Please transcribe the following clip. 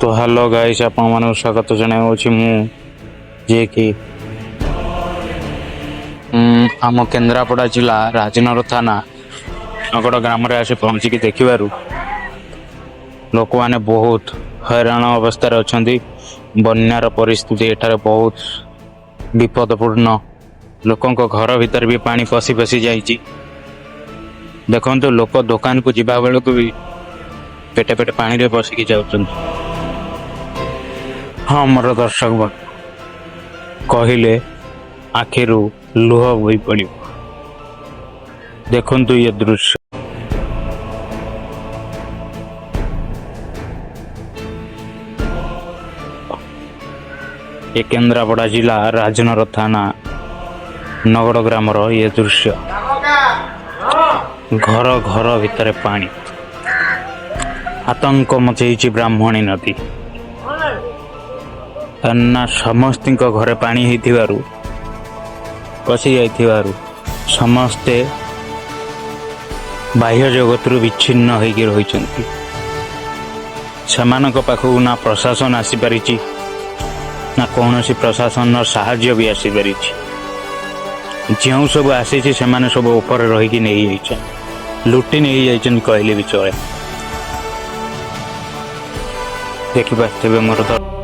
तो hello guys आपण स्वागत जनाऊँगी जे कि आम केन्द्रापड़ा जिला राजनगर थाना नगड़ ग्राम आसी पहुँचिकी देखिबारु लोक मैंने बहुत हैरान अवस्था अच्छा। बन्यार परिस्थिति एठार बहुत विपदपूर्ण लोकों घर भीतर भी पानी पशि पशि जाइए। देखो लोक दुकान को जीवा बेलू भी पेटे पेटे पानी रे पशिकी जाउछन। हाँ मोर दर्शक कहले आखिरु लुह बोई पड़ो। देखु ये दृश्य ये केन्द्रापड़ा जिला राजनगर थाना नगड़ ग्राम ये दृश्य घर घर भितर पानी आतंक मचई ब्राह्मणी नदी ना समस्त घरे पानी होइथिबारु पशि जाइथिबारु समस्ते बाह्य जगत विच्छिन्न होइकी रहिचंती। सेमानक पाखु ना प्रशासन आसी परिछि ना कौनसी प्रशासन साहाय्य भी आसी परिछि। जो सब आसी से माने सब ऊपर रही नहीं जाइछन लुटी नहीं जाइछन कहले भी चले। देखि पार्थिबे मोर तो